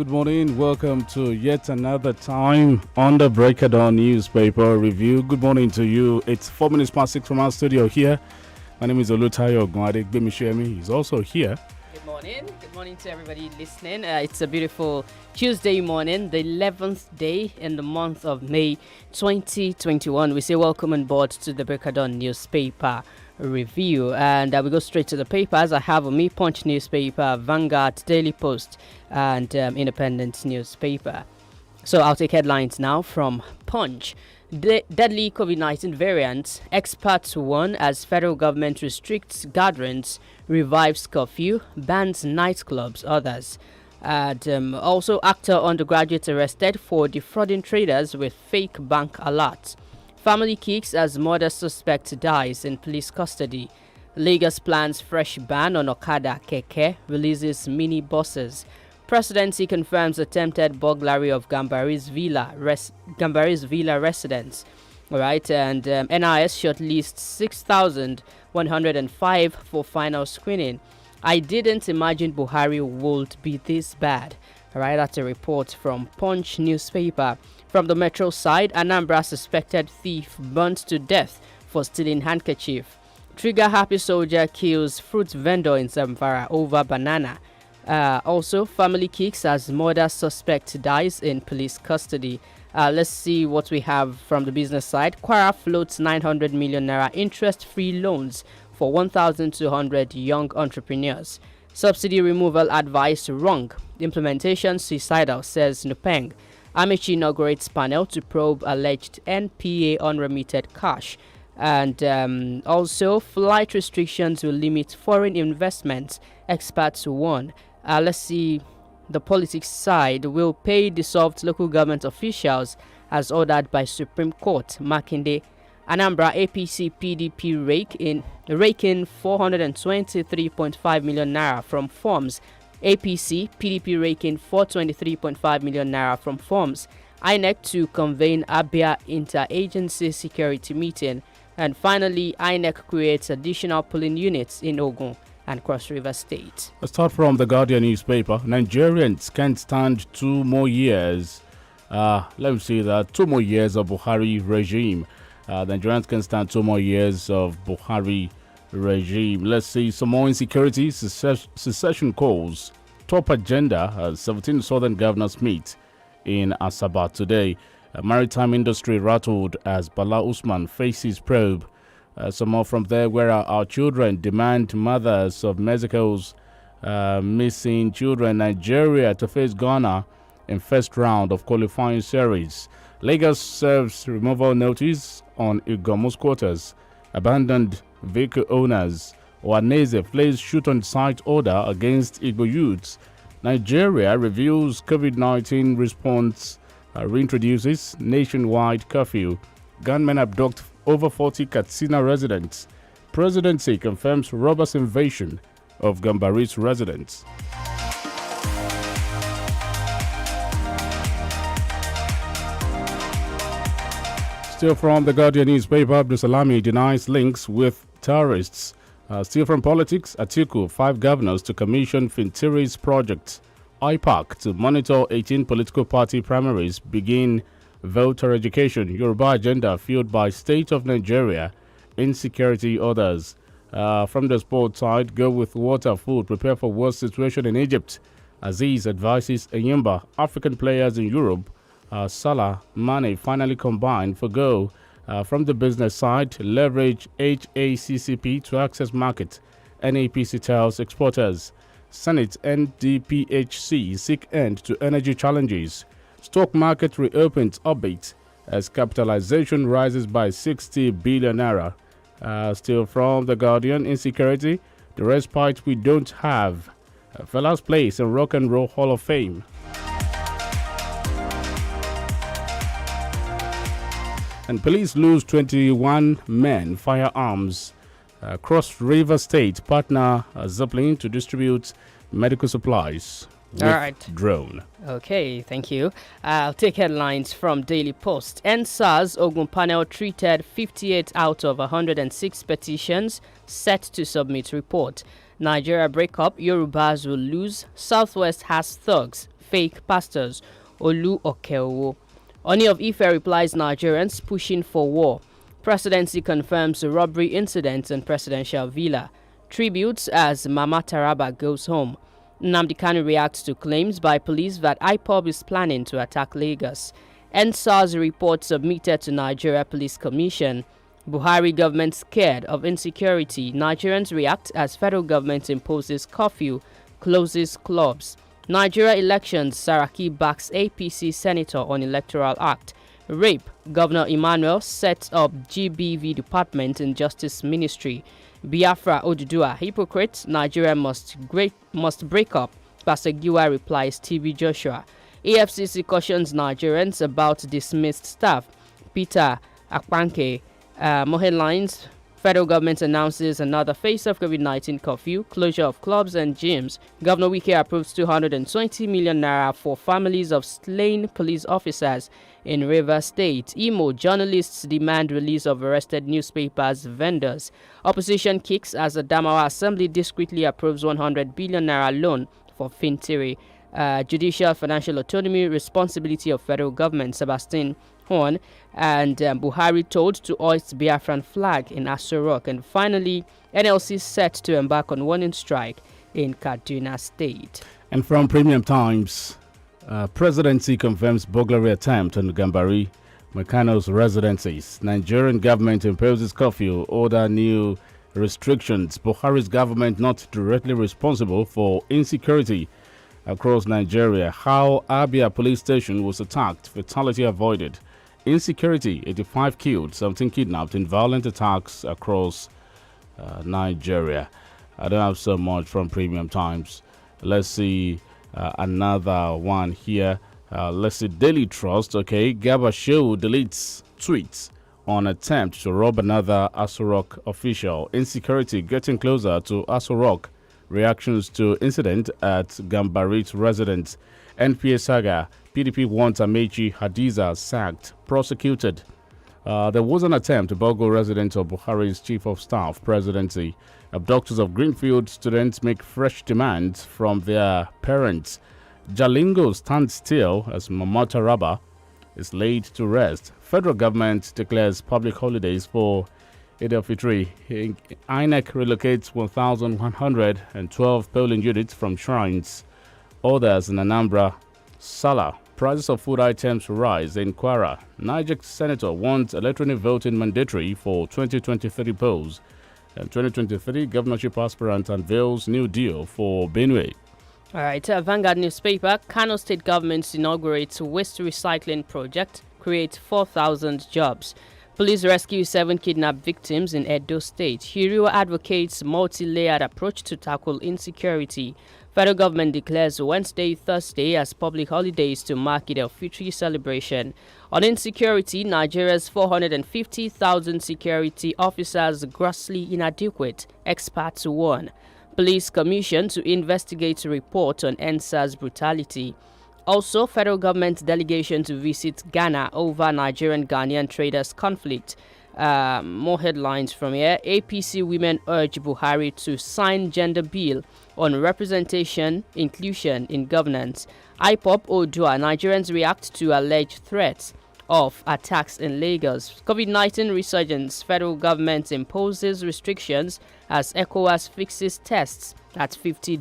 good morning. Welcome to yet another time on the Breakdown Newspaper Review. Good morning to you. It's 4 minutes past 6 from our studio here. My name is OLUTAYO. OGUNADE. GBEMISOLA is also here. Good morning. Good morning to everybody listening. It's a beautiful Tuesday morning, the 11th day in the month of May 2021. We say welcome on board to the Breakdown Newspaper Review, and we go straight to the papers. I have a Punch newspaper, Vanguard, Daily Post, and Independent newspaper. So I'll take headlines now from Punch. Deadly COVID-19 variants, experts warn as federal government restricts gatherings, revives curfew, bans nightclubs, others. And also actor undergraduate arrested for defrauding traders with fake bank alerts. Family kicks as murder suspect dies in police custody. Lagos plans fresh ban on Okada Keke, releases mini buses. Presidency confirms attempted burglary of Gambari's Villa residents. All right, and NIS shortlists 6,105 for final screening. I didn't imagine Buhari would be this bad. All right, that's a report from Punch newspaper. From the Metro side, Anambra suspected thief burnt to death for stealing handkerchief. Trigger happy soldier kills fruit vendor in Zamfara over banana. Also, family kicks as murder suspect dies in police custody. Let's see what we have from the business side. Kwara floats 900 million naira interest-free loans for 1,200 young entrepreneurs. Subsidy removal advice wrong. Implementation suicidal, says Nupeng. Amici inaugurates panel to probe alleged NPA unremitted cash. And also, flight restrictions will limit foreign investments, experts warn. Let's see the politics side. Will pay dissolved local government officials as ordered by Supreme Court. Makinde. Anambra APC PDP raking 423.5 million naira from forms. APC PDP raking 423.5 million naira from forms. INEC to convene Abia interagency security meeting. And finally, INEC creates additional polling units in Ogun and Cross River State. Let's start from the Guardian newspaper. Nigerians can't stand 2 more years. Let me see that 2 more years of Buhari regime. Nigerians can stand 2 more years of Buhari regime. Let's see some more insecurity. Secession calls top agenda. 17 southern governors meet in Asaba today. Maritime industry rattled as Bala Usman faces probe. Some more from there. Where are our children? Demand mothers of Mexico's missing children. Nigeria to face Ghana in first round of qualifying series. Lagos serves removal notice on Igomu's quarters. Abandoned vehicle owners. Ohaneze plays shoot-on-sight order against Igbo youths. Nigeria reviews COVID-19 response, reintroduces nationwide curfew. Gunmen abduct over 40 Katsina residents. Presidency confirms robbers' invasion of Gambari's residents. Still from the Guardian newspaper, Abdusalami denies links with terrorists. Still from politics, Atiku, 5 governors to commission Fintiri's project. IPAC to monitor 18 political party primaries, begin voter education. Yoruba agenda fueled by state of Nigeria, insecurity others. From the sports side, go with water, food, prepare for worst situation in Egypt. Aziz advises Ayimba, African players in Europe. Salah, Mane finally combined for goal. From the business side, leverage HACCP to access market. NAPC tells exporters. Senate NDPHC seek end to energy challenges. Stock market reopens upbeat as capitalization rises by 60 billion naira. Still from the Guardian, insecurity, the respite we don't have. Fela's place in Rock and Roll Hall of Fame. And police lose 21 men firearms. Cross River State partner Zeppelin to distribute medical supplies with drone. Okay, thank you. I'll take headlines from Daily Post. NSAS Ogun panel treated 58 out of 106 petitions set to submit report. Nigeria breakup, Yorubas will lose. Southwest has thugs fake pastors, OLUTAYO. Oni of Ife replies Nigerians pushing for war. Presidency confirms robbery incident in presidential villa. Tributes as Mama Taraba goes home. Nnamdi Kanu reacts to claims by police that IPOB is planning to attack Lagos. NSAS report submitted to Nigeria Police Commission. Buhari government scared of insecurity. Nigerians react as federal government imposes curfew, closes clubs. Nigeria elections, Saraki backs APC senator on Electoral Act. Rape, Governor Emmanuel sets up GBV department in Justice Ministry. Biafra Odudua, hypocrites, Nigeria must break up. Pastor Giwa replies TB Joshua. AFCC cautions Nigerians about dismissed staff. Peter Akpanke, more headlines. Federal government announces another phase of COVID-19 curfew, closure of clubs and gyms. Governor Wike approves 220 million naira for families of slain police officers in Rivers State. Imo journalists demand release of arrested newspapers vendors. Opposition kicks as the Damawa Assembly discreetly approves 100 billion naira loan for Fintiri. Judicial financial autonomy, responsibility of federal government. Sebastian Horn and Buhari told to hoist Biafran flag in Aso Rock. And finally, NLC set to embark on warning strike in Kaduna State. And from Premium Times, presidency confirms burglary attempt on Gambari Mekano's residencies. Nigerian government imposes curfew, order new restrictions. Buhari's government not directly responsible for insecurity across Nigeria. How Abia police station was attacked, fatality avoided. Insecurity, 85 killed, 17 kidnapped in violent attacks across Nigeria. I don't have so much from Premium Times. Let's see another one here. Let's see Daily Trust. Okay, Gaba Show deletes tweets on attempt to rob another Aso Rock official. Insecurity getting closer to Aso Rock. Reactions to incident at Gambarit residence. NPA saga. PDP wants Amechi Hadiza sacked, prosecuted. There was an attempt to burgle residents of Buhari's chief of staff presidency. Abductors of Greenfield students make fresh demands from their parents. Jalingo stands still as Mama Taraba is laid to rest. Federal government declares public holidays for Eid al-Fitr. INEC relocates 1,112 polling units from shrines. Others in Anambra, Salah. Prices of food items rise in Kwara. Niger senator wants electronic voting mandatory for 2023 polls. And 2023 governorship aspirant unveils new deal for Benue. All right, Vanguard newspaper. Kano State government inaugurates waste recycling project, creates 4,000 jobs. Police rescue 7 kidnapped victims in Edo State. Hiriwa advocates multi-layered approach to tackle insecurity. Federal government declares Wednesday, Thursday as public holidays to mark Eid al-Fitr celebration. On insecurity, Nigeria's 450,000 security officers grossly inadequate. Experts warn. Police commission to investigate report on NSAS brutality. Also, federal government delegation to visit Ghana over Nigerian-Ghanaian traders conflict. More headlines from here. APC women urge Buhari to sign gender bill on representation, inclusion in governance. IPOP Odua, Nigerians react to alleged threats of attacks in Lagos. COVID-19 resurgence, federal government imposes restrictions as ECOWAS fixes tests at $50.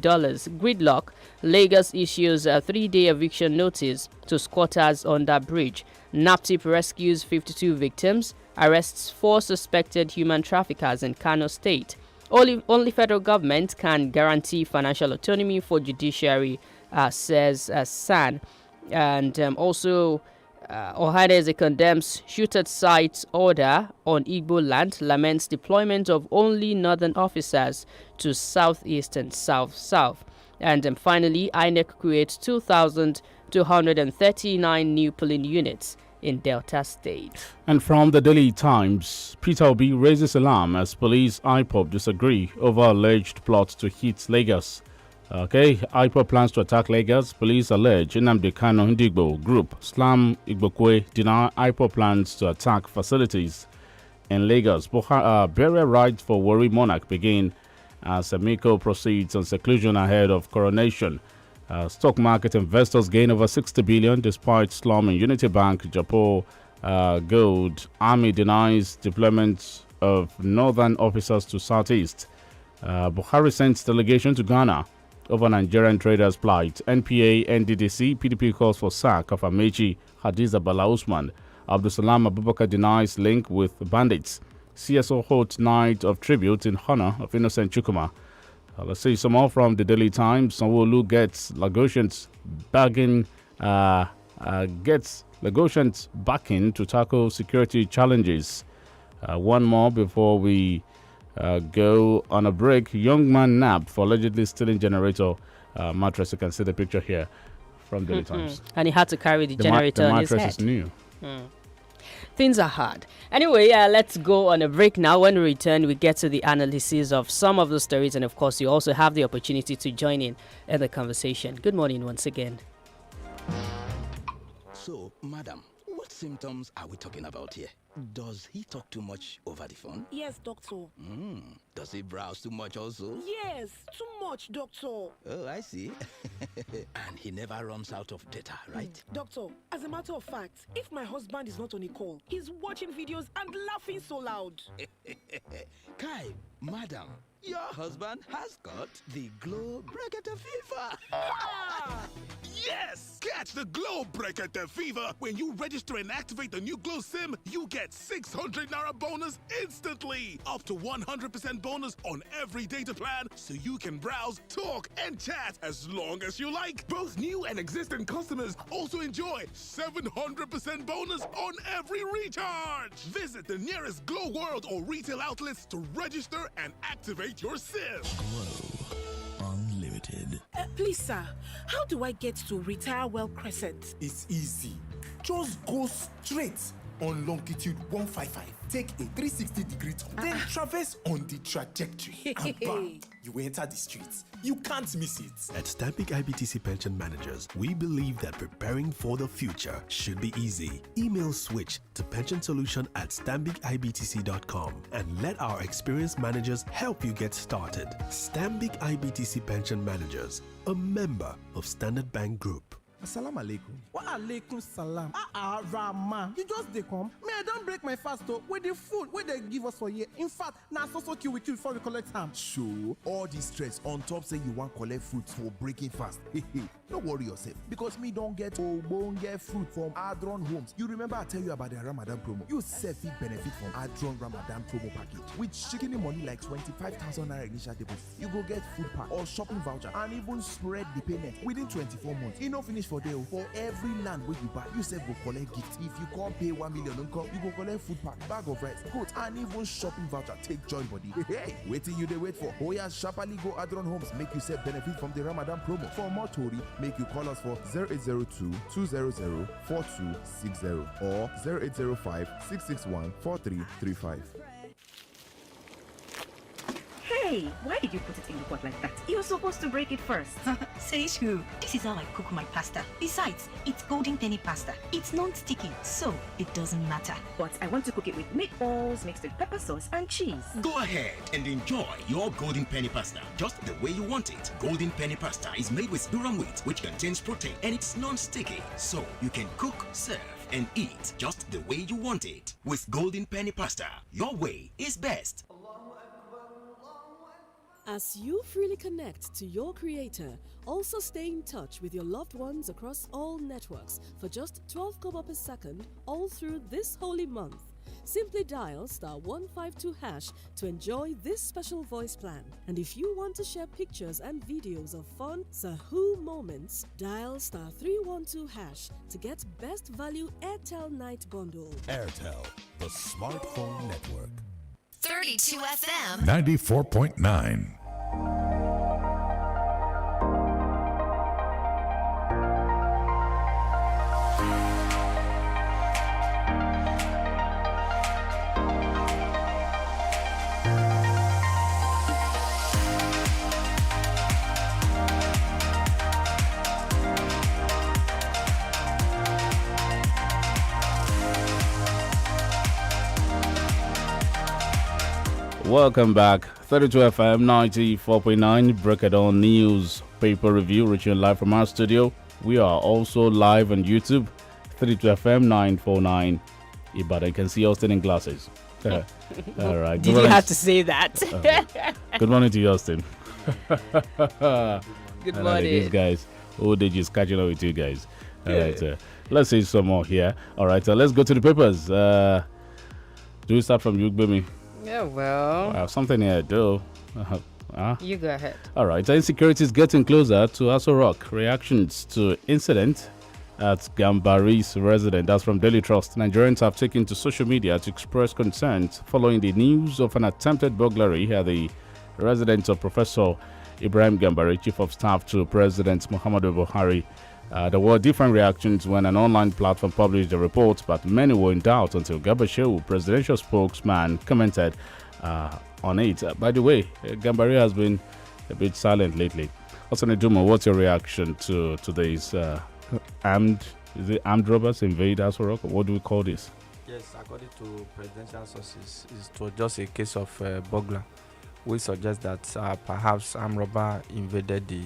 Gridlock, Lagos issues a 3-day eviction notice to squatters under bridge. NAPTIP rescues 52 victims, arrests 4 suspected human traffickers in Kano State. Only federal government can guarantee financial autonomy for judiciary, says SAN. And also, Ohanaeze condemns shooter site order on Igbo land, laments deployment of only northern officers to southeast and south-south. And finally, INEC creates 2,239 new polling units in Delta State. And from the Daily Times, Peter Obi raises alarm as police IPOB disagree over alleged plot to hit Lagos. Okay, IPOB plans to attack Lagos. Police allege Nnamdi Kanu Ndigbo group Slam Igbokwe deny IPOB plans to attack facilities in Lagos. Burial rites for Warri monarch begin as Emiko proceeds on seclusion ahead of coronation. Stock market investors gain over 60 billion despite slumming. Unity Bank, Japo, Gold. Army denies deployment of northern officers to southeast. Buhari sends delegation to Ghana over Nigerian traders' plight. NPA, NDDC, PDP calls for sack of Amechi, Hadiza Bala Usman. Abdusalam Abubakar denies link with bandits. CSO holds night of tribute in honor of Innocent Chukuma. Let's see some more from the Daily Times. Sanwo-Olu gets Lagosians backing to tackle security challenges. One more before we go on a break. Young man nabbed for allegedly stealing generator mattress. You can see the picture here from Daily Times. And he had to carry the generator on his head. The mattress is new. Things are hard. Anyway, let's go on a break now. When we return, we get to the analysis of some of the stories. And of course, you also have the opportunity to join in the conversation. Good morning once again. So, madam, what symptoms are we talking about here? Does he talk too much over the phone? Yes, doctor. Does he browse too much also? Yes, too much, doctor. Oh, I see. And he never runs out of data, right? Doctor, as a matter of fact, if my husband is not on a call, he's watching videos and laughing so loud. Kai, madam, your husband has got the Glow Breaker fever. Yes! Catch the Glow Breaker fever when you register and activate the new Glow SIM. You get 600 Naira bonus instantly. Up to 100% bonus on every data plan, so you can browse, talk, and chat as long as you like. Both new and existing customers also enjoy 700% bonus on every recharge. Visit the nearest Glow World or retail outlets to register and activate your SIM. Glow Unlimited. Please, sir, how do I get to Retire Well Crescent? It's easy. Just go straight on longitude 155. Take a 360-degree turn, then traverse on the trajectory. And bam, you enter the streets. You can't miss it. At Stambic IBTC Pension Managers, we believe that preparing for the future should be easy. Email switch to pensionsolution@stambicibtc.com and let our experienced managers help you get started. Stambic IBTC Pension Managers, a member of Standard Bank Group. Assalamu alaikum. Wa alaikum salam. Rama. You just dey come. Me, I don't break my fast though. With the food, where they give us for here. In fact, now so kill we kill before we collect ham. So, all this stress on top say you want collect fruit for breaking fast. Don't worry yourself, because me don't get get fruit from Adron Homes. You remember I tell you about the Ramadan promo. You self benefit from Adron Ramadan promo package. With chicken money like 25,000 naira initial deposit. You go get food pack or shopping voucher and even spread the payment within 24 months. You no finish for there. For every land where you buy, you sef go collect gift. If you can't pay 1 million income, you go collect food pack, bag of rice, goat, and even shopping voucher. Take joy body. Hey, waiting you they wait for. Oya sharply go Adron Homes, make you sef benefit from the Ramadan promo. For more story, make you call us for 0802-200-4260 or 0805-661-4335. Hey, why did you put it in the pot like that? You're supposed to break it first. Says who? This is how I cook my pasta. Besides, it's golden penny pasta. It's non-sticky, so it doesn't matter. But I want to cook it with meatballs mixed with pepper sauce and cheese. Go ahead and enjoy your golden penny pasta just the way you want it. Golden penny pasta is made with durum wheat, which contains protein, and it's non-sticky, so you can cook, serve, and eat just the way you want it. With golden penny pasta, your way is best. As you freely connect to your creator, also stay in touch with your loved ones across all networks for just 12 kobo per second all through this holy month. Simply dial *152# to enjoy this special voice plan. And if you want to share pictures and videos of fun Sahoo moments, dial *312# to get best value Airtel Night Bundle. Airtel, the smartphone network. 32 FM 94.9. Welcome back. 32 FM 94.9 Break It On News Paper Review reaching live from our studio. We are also live on YouTube. 32 FM 949. Ibadan, you can see Austin in glasses. All right. Did you have to say that? Good morning to you, Austin. Good morning. These guys. Old age is catching up with you guys. All right. Let's see some more here. All right. Let's go to the papers. Do we start from you, Gbemi? Yeah, well. I have something here, though. You go ahead. All right. Insecurity is getting closer to Aso Rock. Reactions to incident at Gambari's residence. That's from Daily Trust. Nigerians have taken to social media to express concerns following the news of an attempted burglary at the residence of Professor Ibrahim Gambari, Chief of Staff to President Muhammadu Buhari. There were different reactions when an online platform published the report, but many were in doubt until Gabashew, presidential spokesman, commented on it. By the way, Gambari has been a bit silent lately. Osane Duma, what's your reaction to today's armed robbers invade Aso Rock? What do we call this? Yes, according to presidential sources, it was just a case of burglar. We suggest that perhaps armed robber invaded the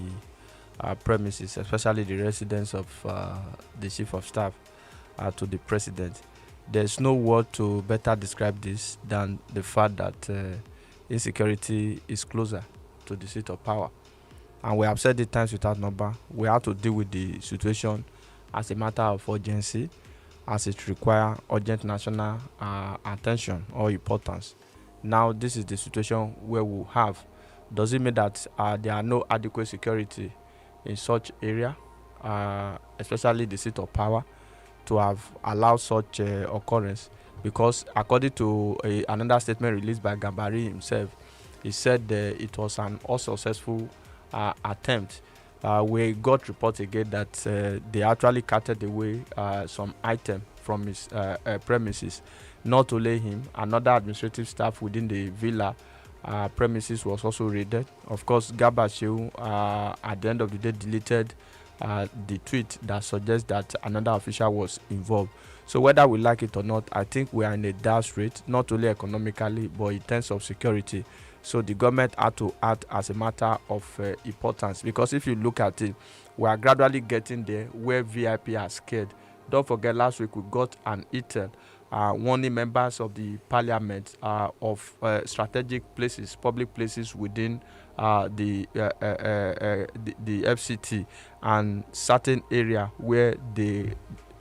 premises, especially the residence of the chief of staff to the president. There's no word to better describe this than the fact that insecurity is closer to the seat of power. And we have said it times without number. We have to deal with the situation as a matter of urgency, as it requires urgent national attention or importance. Now, this is the situation where we have. Does it mean that there are no adequate security in such area, especially the seat of power, to have allowed such occurrence? Because according to another statement released by Gambari himself, he said it was an unsuccessful attempt. We got reports again that they actually carted away some item from his premises. Not only him, another administrative staff within the villa premises was also raided. Of course, Gabashew at the end of the day deleted the tweet that suggests that another official was involved. So whether we like it or not, I think we are in a dire strait, not only economically but in terms of security. So the government had to act as a matter of importance, because if you look at it, we are gradually getting there where VIP are scared. Don't forget, last week we got an intel warning members of the parliament of strategic places, public places within the FCT and certain area where they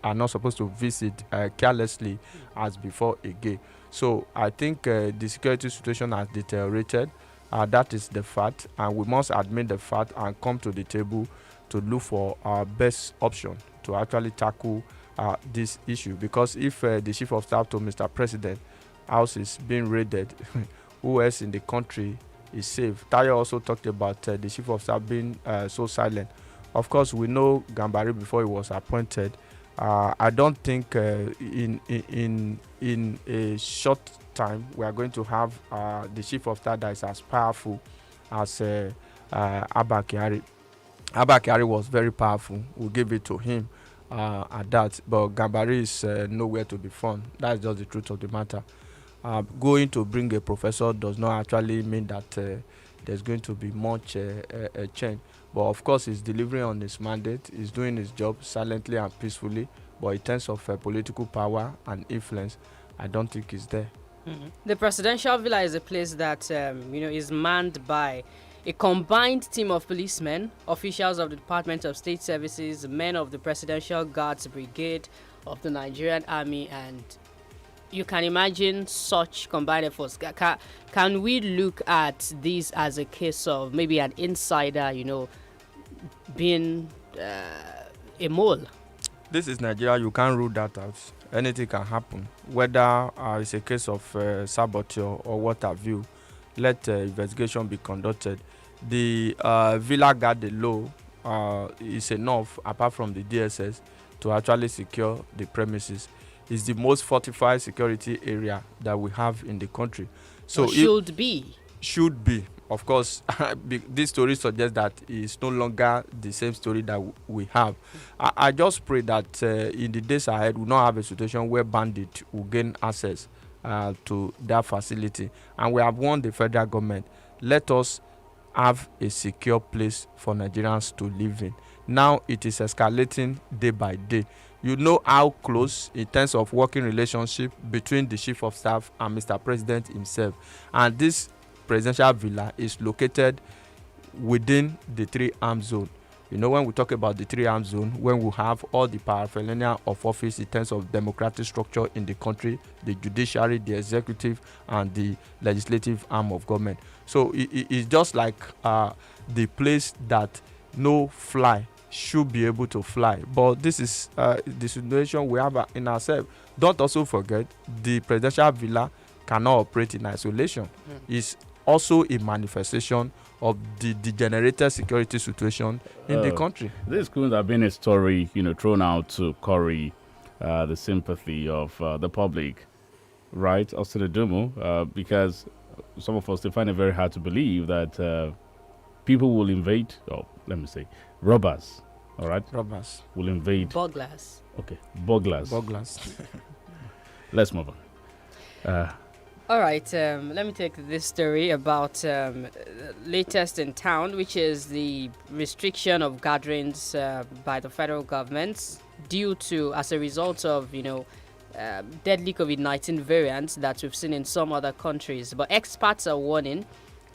are not supposed to visit carelessly as before again. So I think the security situation has deteriorated. That is the fact, and we must admit the fact and come to the table to look for our best option to actually tackle this issue. Because if the chief of staff to Mr. President house is being raided, who else in the country is safe? Tayo also talked about the chief of staff being so silent. Of course, we know Gambari before he was appointed. I don't think in a short time we are going to have the chief of staff that is as powerful as Abba Kyari. Abba Kyari was very powerful. We'll give it to him at that. But Gambari is nowhere to be found. That's just the truth of the matter. Going to bring a professor does not actually mean that there's going to be much change. But of course, he's delivering on his mandate. He's doing his job silently and peacefully. But in terms of political power and influence, I don't think it's there. Mm-hmm. The presidential villa is a place that is manned by a combined team of policemen, officials of the Department of State Services, men of the Presidential Guards Brigade of the Nigerian Army, and you can imagine such combined efforts. Can we look at this as a case of maybe an insider, being a mole? This is Nigeria. You can't rule that out. Anything can happen. Whether it's a case of saboteur or what have you, let investigation be conducted. The Villa Guard alone is enough, apart from the DSS, to actually secure the premises. It's the most fortified security area that we have in the country. So should be. Of course, this story suggests that it's no longer the same story that we have. I just pray that in the days ahead, we will not have a situation where bandits will gain access to that facility. And we have warned the federal government, let us have a secure place for Nigerians to live in. Now it is escalating day by day. You know how close in terms of working relationship between the chief of staff and Mr. President himself. And this presidential villa is located within the 3-arm zone. You know, when we talk about the 3-arm zone, when we have all the paraphernalia of office in terms of democratic structure in the country, the judiciary, the executive, and the legislative arm of government. So it's just like the place that no fly should be able to fly. But this is the situation we have in ourselves. Don't also forget, the presidential villa cannot operate in isolation. It's also a manifestation of the degenerated security situation in the country. This couldn't have been a story, thrown out to curry the sympathy of the public, right, Osenedumo? Because some of us, they find it very hard to believe that people will invade, robbers, all right? Robbers. Will invade. Burglars. Okay, burglars. Let's move on. All right, let me take this story about latest in town, which is the restriction of gatherings by the federal government as a result of, deadly COVID-19 variants that we've seen in some other countries. But experts are warning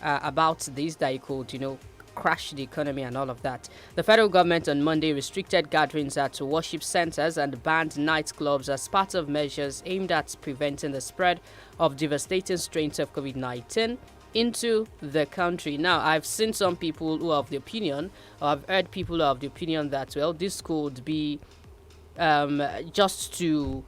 about this, that it could, crash the economy and all of that. The federal government on Monday restricted gatherings at worship centers and banned nightclubs as part of measures aimed at preventing the spread of devastating strains of COVID-19 into the country. Now, I've seen some people who are of the opinion, or I've heard people who are of the opinion that, well, this could be just to,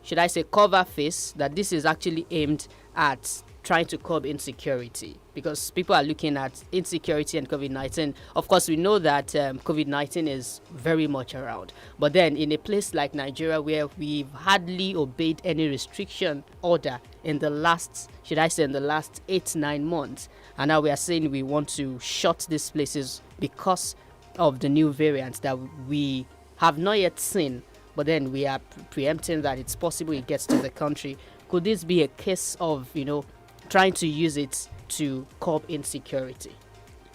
should I say, cover face, that this is actually aimed at trying to curb insecurity, because people are looking at insecurity and COVID-19. Of course, we know that COVID-19 is very much around. But then in a place like Nigeria, where we've hardly obeyed any restriction order in the last 8-9 months, and now we are saying we want to shut these places because of the new variants that we have not yet seen, but then we are preempting that it's possible it gets to the country. Could this be a case of, trying to use it to curb insecurity?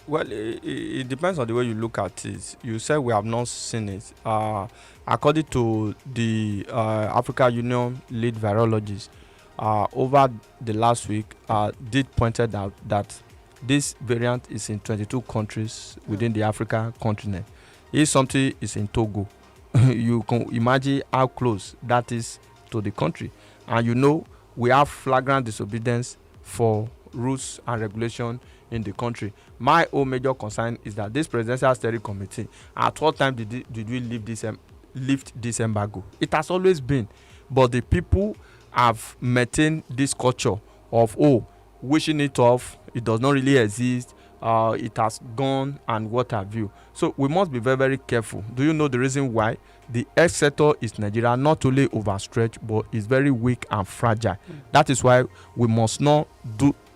Well, it depends on the way you look at it. You said we have not seen it. According to the Africa Union lead virologist, over the last week, did pointed out that this variant is in 22 countries within the African continent. If something is in Togo, you can imagine how close that is to the country. And we have flagrant disobedience for rules and regulation in the country. My own major concern is that this presidential steering committee, at what time did we lift this embargo? It has always been, but the people have maintained this culture of wishing it off. It does not really exist. It has gone, and what have you. So we must be very, very careful. Do you know the reason why? The health sector is Nigeria not only overstretched, but is very weak and fragile. That is why we must not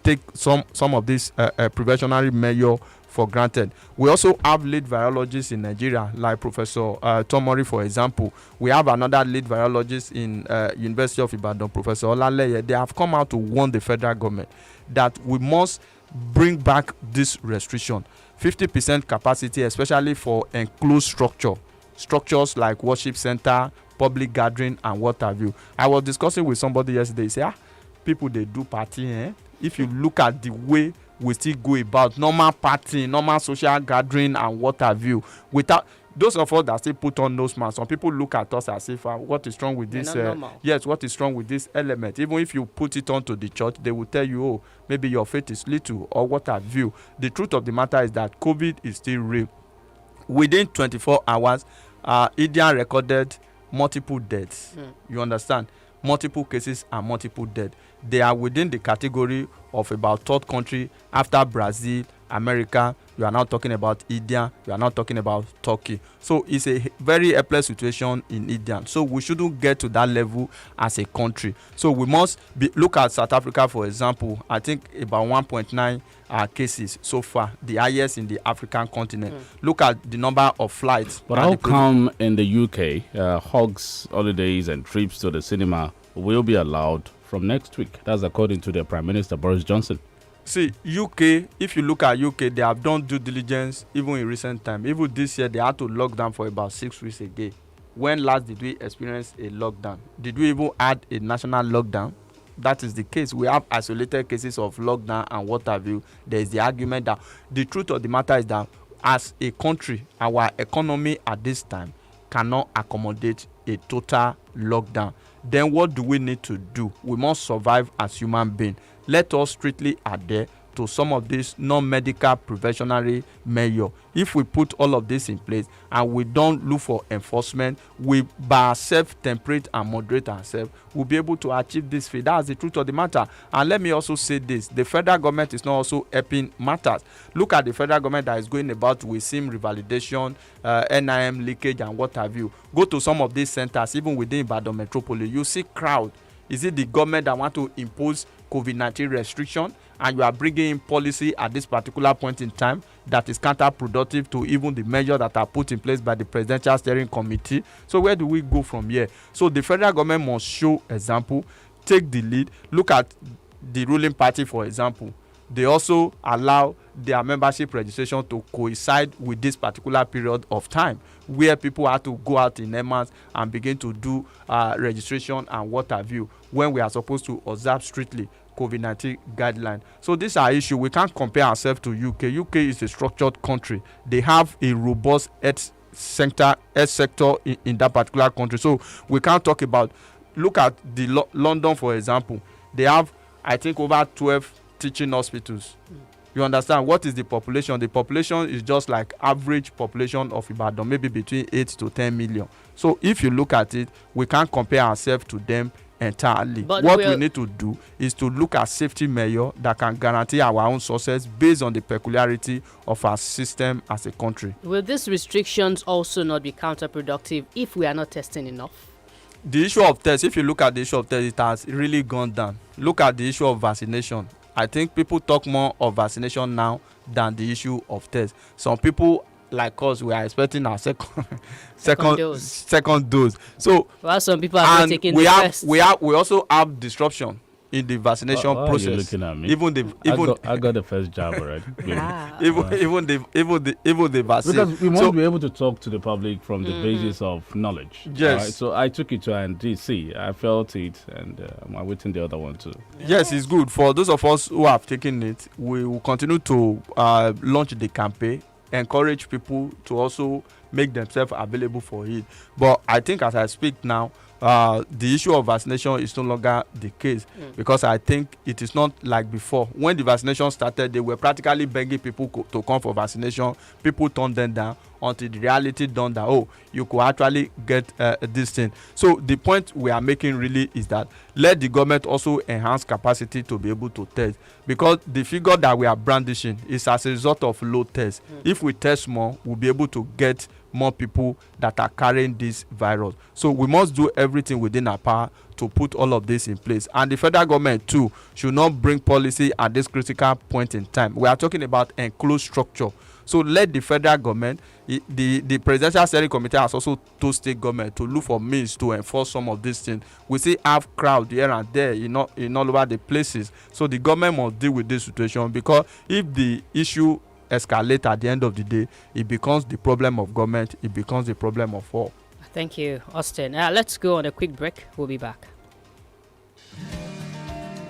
take some of these preventionary measures for granted. We also have lead virologists in Nigeria, like Professor Tomori, for example. We have another lead virologist in University of Ibadan, Professor Olaleye. They have come out to warn the federal government that we must bring back this restriction. 50% capacity, especially for enclosed structures like worship center, public gathering, and what have you. I was discussing with somebody yesterday. He said, people, they do party. If you look at the way we still go about normal party, normal social gathering, and what have you, without those of us that still put on nose masks, some people look at us as if, what is wrong with this? Yes, what is wrong with this element? Even if you put it onto the church, they will tell you, maybe your faith is little, or what have you. The truth of the matter is that COVID is still real. Within 24 hours, India recorded multiple deaths. You understand? Multiple cases and multiple deaths. They are within the category of about third country after Brazil, America. You are now talking about India. You are now talking about Turkey. So it's a very helpless situation in India. So we shouldn't get to that level as a country. So we must look at South Africa, for example. I think about 1.9 cases so far, the highest in the African continent. Look at the number of flights. But how come in the UK, hugs, holidays, and trips to the cinema will be allowed from next week. That's according to the Prime Minister Boris Johnson. See, UK, if you look at UK, they have done due diligence even in recent time. Even this year, they had to lock down for about 6 weeks again. When last did we experience a lockdown? Did we even add a national lockdown? That is the case. We have isolated cases of lockdown and what have you. There is the argument that the truth of the matter is that as a country, our economy at this time cannot accommodate a total lockdown. Then what do we need to do? We must survive as human beings. Let us strictly adhere to some of these non-medical preventionary measures. If we put all of this in place and we don't look for enforcement, we by ourselves temperate and moderate ourselves, we'll be able to achieve this feat. That's the truth of the matter. And let me also say this, the federal government is not also helping matters. Look at the federal government that is going about with SIM revalidation, NIM leakage and what have you. Go to some of these centers, even within Ibadan metropolis, you see crowd. Is it the government that want to impose COVID-19 restriction and you are bringing in policy at this particular point in time that is counterproductive to even the measures that are put in place by the Presidential Steering Committee? So where do we go from here? So the federal government must show example, take the lead. Look at the ruling party, for example. They also allow their membership registration to coincide with this particular period of time where people have to go out in mass and begin to do registration and what have you, when we are supposed to observe strictly COVID-19 guidelines. So these are issues. We can't compare ourselves to UK. UK is a structured country. They have a robust health sector in that particular country. So we can't talk about, look at the London, for example. They have, I think, over 12 teaching hospitals. You understand? What is the population? The population is just like average population of Ibadan, maybe between 8 to 10 million. So if you look at it, we can't compare ourselves to them entirely. But what we need to do is to look at safety measures that can guarantee our own success based on the peculiarity of our system as a country. Will these restrictions also not be counterproductive if we are not testing enough? The issue of tests, if you look at the issue of tests, it has really gone down. Look at the issue of vaccination. I think people talk more of vaccination now than the issue of tests. Some people like us, we are expecting our second dose. So well, some people are not taking the first. We also have disruption in the vaccination process. Are you looking at me? I got the first jab already. even the vaccine. Because we must be able to talk to the public from the basis of knowledge. Yes. Right? So I took it to NDC. I felt it, and I'm awaiting the other one too. Yes, it's good. For those of us who have taken it, we will continue to launch the campaign, encourage people to also make themselves available for it. But I think as I speak now, the issue of vaccination is no longer the case, because I think it is not like before. When the vaccination started, they were practically begging people to come for vaccination. People turned them down until the reality dawned that, you could actually get this thing. So the point we are making really is that let the government also enhance capacity to be able to test, because the figure that we are brandishing is as a result of low tests. If we test more, we'll be able to get more people that are carrying this virus. So we must do everything within our power to put all of this in place. And the federal government too should not bring policy at this critical point in time. We are talking about enclosed structure. So let the federal government, the Presidential Steering Committee has also told state government to look for means to enforce some of these things. We see have crowd here and there in all over the places. So the government must deal with this situation, because if the issue escalate at the end of the day, it becomes the problem of government, it becomes the problem of all. Thank you, Austin. Let's go on a quick break. We'll be back.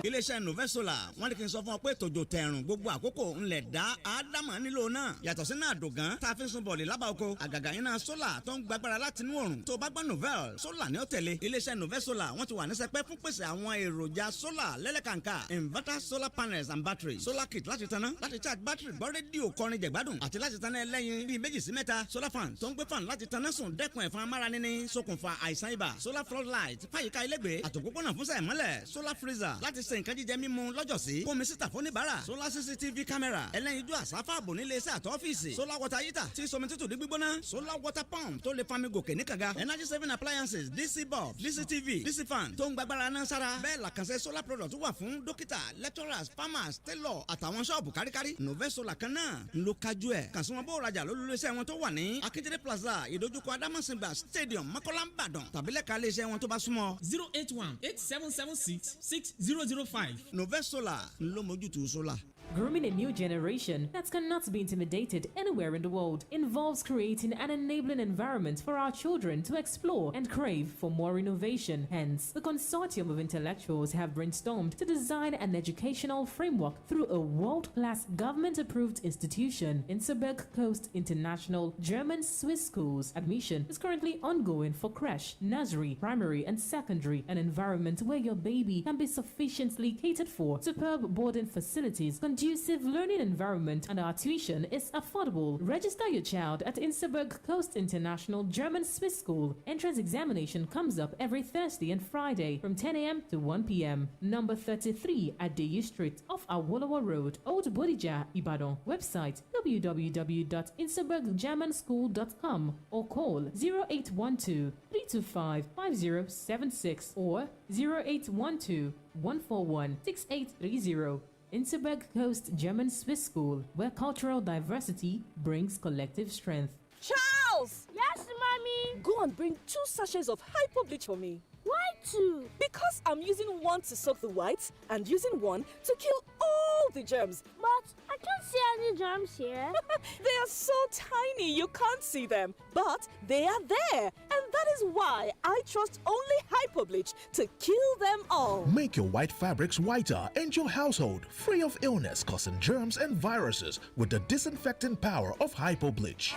iléeṣẹ́ Novesola wọ́n ní kí n sọ fún ọ pé tòjò tẹ̀rùn gbogbo àkókò ńlẹ̀ dá ádámà nílò náà yàtọ̀ sí náà dògán tá a fi ń sun bọ̀ọ̀lì lábà oko àgàgà iná sólà tó ń gbàgbára láti inú òrùn tó bá gbọ́ Novel sólà ní ó tẹ̀lé iléeṣẹ́ Novesola wọ́n ti wà ní sẹpẹ́ fún pèsè àwọn èròjà sólà lẹ́lẹ́kàǹkà inverter solar panels and batteries solar kit láti tanná láti charge battery gbọ́ rédíò kọrin jẹ̀gbádùn àti láti tanná ẹlẹ́yin bíi 2 sí 3 solar fan tó ń gbé fan láti tanná sùn dẹ́kun ẹ̀fọn amára níní ṣokùnfà àìsàn ibà solar floodlight fàyíká ilégbèé àtòpópónà fún sẹ̀mọ́lẹ̀ solar freezer láti ṣe pèsè nǹkan jíjẹ mímu lọ́jọ́sí kó mi síta fún oníbàárà solar CCTV camera ẹlẹ́yinjú àsáfàbò nílé iṣẹ́ àtọ́fíìsì solar water heater tí somi tútù ní gbígbóná solar water pump tó lè fami gòkè ní kànga energy saving appliances DC bulb DCTV DC fan tó ń gbàgbára náà sára bẹ́ẹ̀ làkànṣe solar product wà fún dókítà lecturers farmers tailor àtàwọn ṣọ́ọ̀bù káríkárí Novest Solar kan náà ń lo kájú ẹ̀ kàn sí wọn bó rajà lólùléeṣẹ́ wọn tó wà ní Akíndélé Plaza ìdójúkọ Adamasingba Stadium Mọ́kọ́lá Ìbàdàn tàbí lẹ́ka iléeṣẹ́ wọn tó bá súnmọ́ 081-8776-6005. Novest Solar ló mójútó solar. Grooming a new generation that cannot be intimidated anywhere in the world involves creating an enabling environment for our children to explore and crave for more innovation. Hence, the consortium of intellectuals have brainstormed to design an educational framework through a world-class government-approved institution, Inselberg Coast International German-Swiss Schools. Admission is currently ongoing for creche, nursery, primary, and secondary, an environment where your baby can be sufficiently catered for, superb boarding facilities, conducive learning environment, and our tuition is affordable. Register your child at Inselberg Coast International German Swiss School. Entrance examination comes up every Thursday and Friday from 10 a.m. to 1 p.m. Number 33 at Deyu Street off Awolowo Road, Old Bodija, Ibadan. Website www.inselberggermanschool.com or call 0812 325 5076 or 0812 141 6830. Inselberg Coast German Swiss School, where cultural diversity brings collective strength. Charles! Yes, mommy? Go and bring 2 sachets of hypo bleach for me. Why 2? Because I'm using one to soak the whites and using one to kill all the germs. But I can't see any germs here. They are so tiny you can't see them. But they are there. And that is why I trust only hypo bleach to kill them all. Make your white fabrics whiter and your household free of illness causing germs and viruses with the disinfecting power of hypo bleach.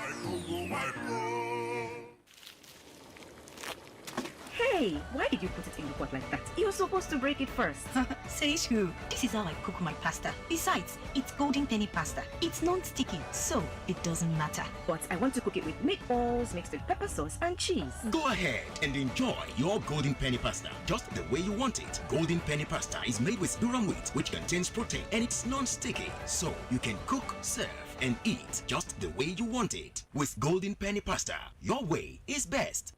Hey, why did you put it in the pot like that? You're supposed to break it first. Says who? This is how I cook my pasta. Besides, it's golden penny pasta. It's non-sticky, so it doesn't matter. But I want to cook it with meatballs mixed with pepper sauce and cheese. Go ahead and enjoy your golden penny pasta just the way you want it. Golden penny pasta is made with durum wheat, which contains protein, and it's non-sticky, so you can cook, serve, and eat just the way you want it. With golden penny pasta, your way is best.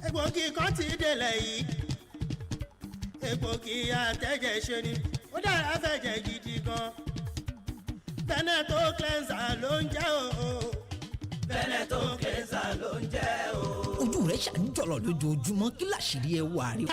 Egbògi kan ti délẹ̀ yìí, egbògi àtẹ̀jẹ̀ ṣe ni, ó dára fẹ̀jẹ̀ gidi gan. Veneto cleanser ló ń jẹ́ o. Veneto cleanser ló ń jẹ́ o. Ojú rẹ̀ ṣàǹjọ̀lọ̀ lójoojúmọ́ kí làṣírí ẹ wà rí.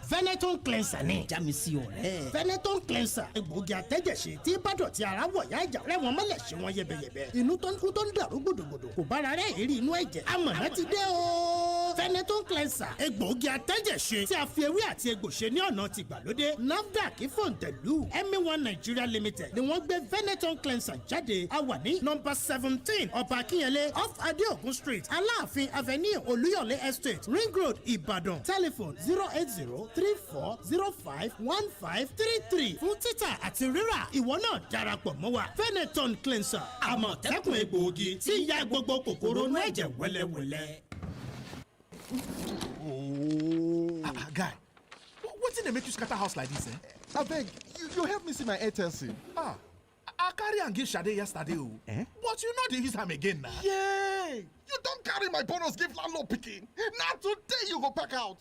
Veneto cleanser ni. Já mi sí ọ̀rẹ́. Veneto cleanser egbògi àtẹ̀jẹ̀ṣe tí bádọ̀tí ara wọ̀ yá ìjà rẹ̀ wọ́n mọ́lẹ̀ ṣe wọ́n yẹbẹyẹbẹ. Inú tó ń kú tó ń dàrú gbòdògbòdò kò bára rẹ̀ èrí inú ẹ̀jẹ̀. Amọ̀nà ti dé o. Veneto cleanser egbògi àtẹ̀jẹ̀ṣe tí a fi ewé àti egbò ṣe ní ọ̀nà tìgbàlódé. NAFDAC Fòǹtẹ̀lù MA1 Nigeria Limited ni wọ́n gbé Veneto cleanser jáde. A wà ní nọ́mbà 17 Ọba Akínyẹlé off Adeokun Street Aláàfin Avenue Olúyọ̀lé Estate Ring Road Ìbàdàn. Telephone 08034051533 fún títà àti rírà. Ìwọ náà darapọ̀ mọ́ wa. Veneton cleanser àmọ̀tẹ́kùn egbòogi tí ń ya gbogbo kòkòrò inú ẹ̀jẹ̀ wẹ́lẹ́wẹ́lẹ́. Guy, wetin dey make you scatter house like this? Abeg, you help me see my Airtel SIM. I carry am give Sade yesterday o. But you no dey use am again na. Yay! You don carry my bonus give landlord pikin. Na today you go pack out.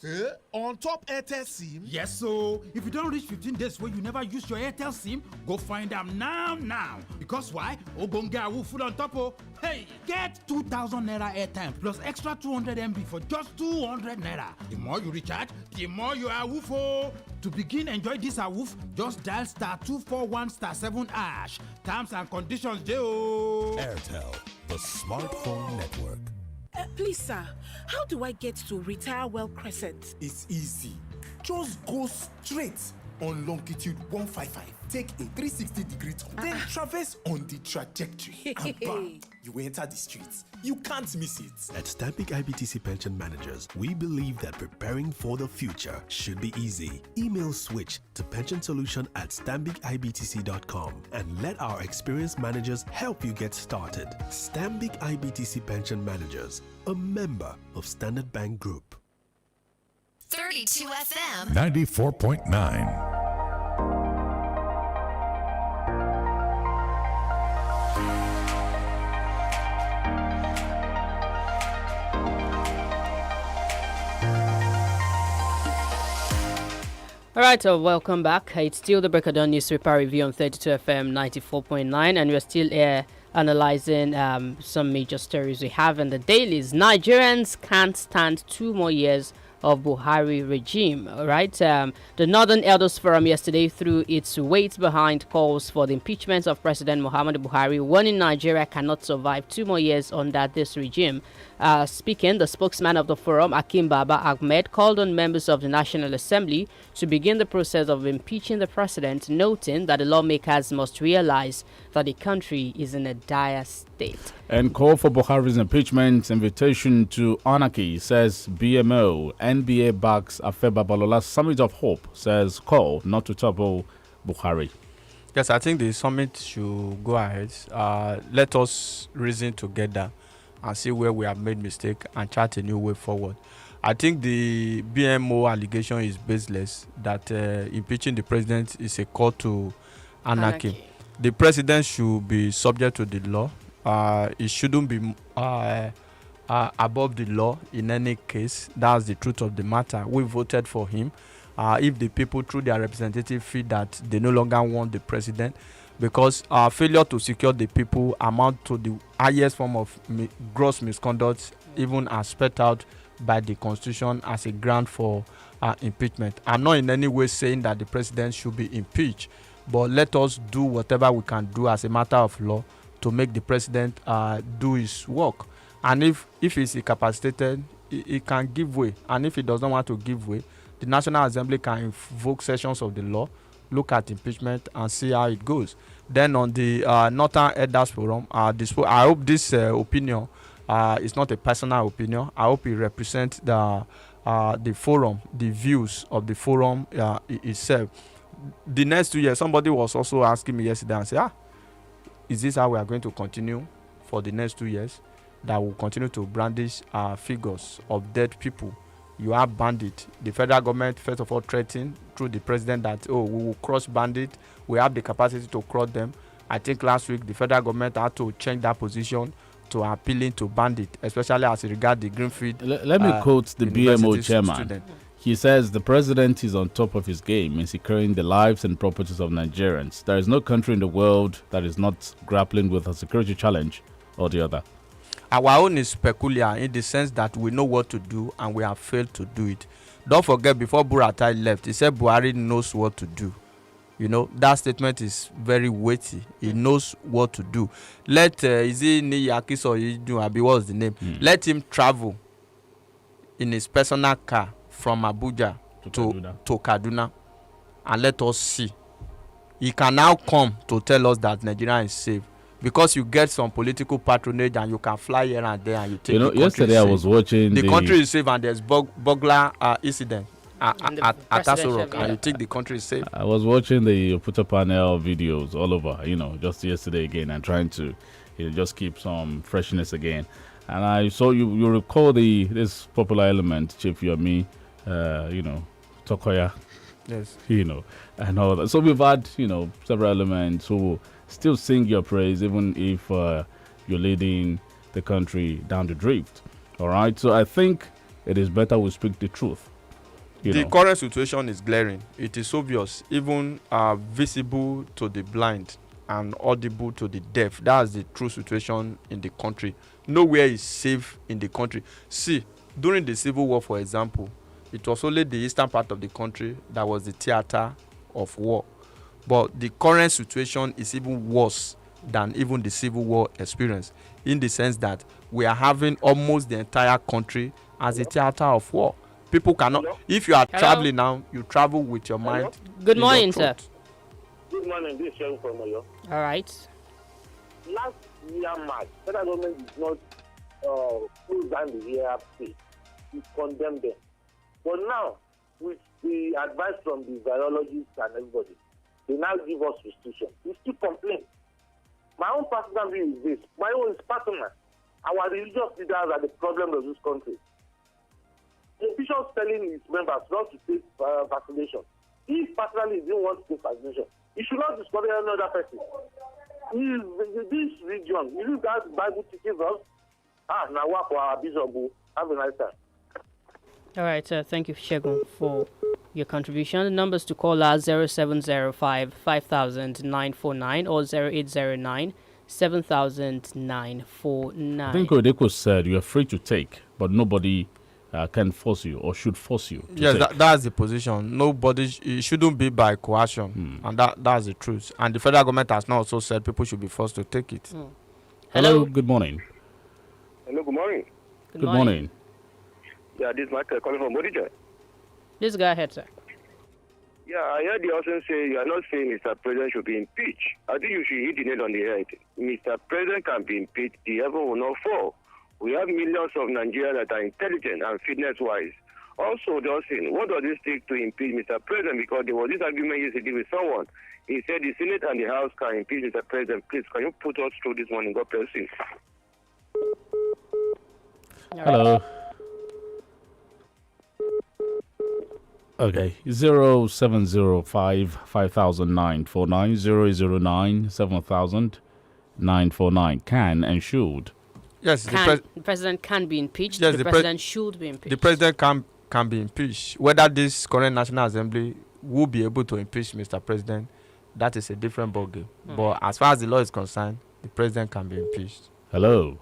On top Airtel SIM? Yes o. If you don reach 15 days wey you never use your Airtel SIM, go find am now. Because why? Ogbonge awoof full on top o. Hey, get 2,000 naira airtime plus extra 200 MB for just 200 naira. The more you recharge, the more you awoof o. To begin enjoy this awoof, just dial *241*7#. Terms and conditions dey o. Airtel, the smartphone network. Please, sir, how do I get to Retire Well Crescent? It's easy. Just go straight on longitude 155. Take a 360-degree turn, then traverse on the trajectory. And bam, you enter the streets. You can't miss it. At Stambik IBTC Pension Managers, we believe that preparing for the future should be easy. Email switch to pensionsolution@stambicibtc.com and let our experienced managers help you get started. Stambik IBTC Pension Managers, a member of Standard Bank Group. 32 FM 94.9. All right, welcome back. It's still the Breakdown Newspaper Review on 32 FM 94.9, and we're still here analyzing some major stories we have in the dailies. Nigerians can't stand 2 more years of Buhari regime. All right. The Northern Elders Forum yesterday threw its weight behind calls for the impeachment of President Muhammadu Buhari, warning Nigeria cannot survive 2 more years under this regime. Speaking, the spokesman of the forum, Akim Baba Ahmed, called on members of the National Assembly to begin the process of impeaching the president, noting that the lawmakers must realize that the country is in a dire state. And call for Buhari's impeachment, invitation to anarchy, says BMO. NBA backs Afeba Balola's Summit of Hope, says call not to topple Buhari. Yes, I think the summit should go ahead. Let us reason together and see where we have made mistake and chart a new way forward. I think the BMO allegation is baseless, that impeaching the president is a call to anarchy. The president should be subject to the law. It shouldn't be above the law in any case. That's the truth of the matter. We voted for him. If the people through their representative feel that they no longer want the president, because failure to secure the people amount to the highest form of gross misconduct, even as spelled out by the constitution as a ground for impeachment. I'm not in any way saying that the president should be impeached, but let us do whatever we can do as a matter of law to make the president do his work. And if he's incapacitated, he can give way. And if he does not want to give way, the National Assembly can invoke sessions of the law, look at impeachment, and see how it goes. Then on the Northern Elders Forum, I hope this opinion is not a personal opinion. I hope it represents the forum, the views of the forum itself. The next 2 years, somebody was also asking me yesterday and said, is this how we are going to continue for the next 2 years? That will continue to brandish figures of dead people. You have bandit. The federal government, first of all, threatened through the president that, we will cross bandit. We have the capacity to cross them. I think last week the federal government had to change that position to appealing to bandit, especially as regards the Greenfield. Let me quote the BMO chairman. Student. He says the president is on top of his game in securing the lives and properties of Nigerians. There is no country in the world that is not grappling with a security challenge or the other. Our own is peculiar in the sense that we know what to do and we have failed to do it. Don't forget, before Buratai left, he said Buhari knows what to do. You know, that statement is very weighty. He knows what to do. Let is it Niyakis or Abi, what's the name? Let him travel in his personal car from Abuja to Kaduna, and let us see. He can now come to tell us that Nigeria is safe, because you get some political patronage and you can fly here and there and you take. Yesterday I was watching the country is safe and there's burglar incident at Asorok, and you think the country is safe. I was watching the Oputa panel videos all over, just yesterday again, and trying to just keep some freshness again. And I saw you recall this popular element, Chief Yomi, Tokoya. Yes. And all that. So we've had, several elements who still sing your praise, even if you're leading the country down the drift. All right. So I think it is better we speak the truth. The current situation is glaring. It is obvious, even visible to the blind and audible to the deaf. That's the true situation in the country. Nowhere is safe in the country. See, during the Civil War, for example, it was only the eastern part of the country that was the theater of war. But the current situation is even worse than even the Civil War experience, in the sense that we are having almost the entire country as a theater of war. People cannot, if you are traveling now, you travel with your mind. Good morning, sir. Good morning, this is Shehu from Oyo. All right. Last year, March, federal government did not close down the ARP. It condemned them. But now, with the advice from the virologists and everybody, they now give us restriction. We still complain. My own personal view is this. My own is personal. Our religious leaders are the problem of this country. The bishop telling his members not to take vaccination. If personally he didn't want to take vaccination, he should not discourage another person. This region, you that Bible teaches us. Now work for our bishop. Have a nice time. All right, thank you, Shegun, for your contribution. The numbers to call are 0705 500949 or 0809 7949. I think Odeko said you are free to take, but nobody can force you or should force you. Yes, that's the position. Nobody, it shouldn't be by coercion, and that's the truth. And the federal government has not also said people should be forced to take it. Hello, good morning. Hello, good morning. Good morning. Yeah, this is Michael calling from Bodija. Please go ahead, sir. Yeah, I heard the person say you are not saying Mr. President should be impeached. I think you should hit the nail on the head. Mr. President can be impeached, the heaven will not fall. We have millions of Nigerians that are intelligent and fitness-wise. Also, Justin, what does it take to impeach Mr. President? Because there was this argument yesterday with someone. He said the Senate and the House can impeach Mr. President. Please, can you put us through this one? God bless you. Hello. Okay, 0705 500949 009 7949 can and should. Yes, the president can be impeached. Yes, the president should be impeached. The president can be impeached. Whether this current National Assembly will be able to impeach Mr. President, that is a different ballgame. But as far as the law is concerned, the president can be impeached. Hello.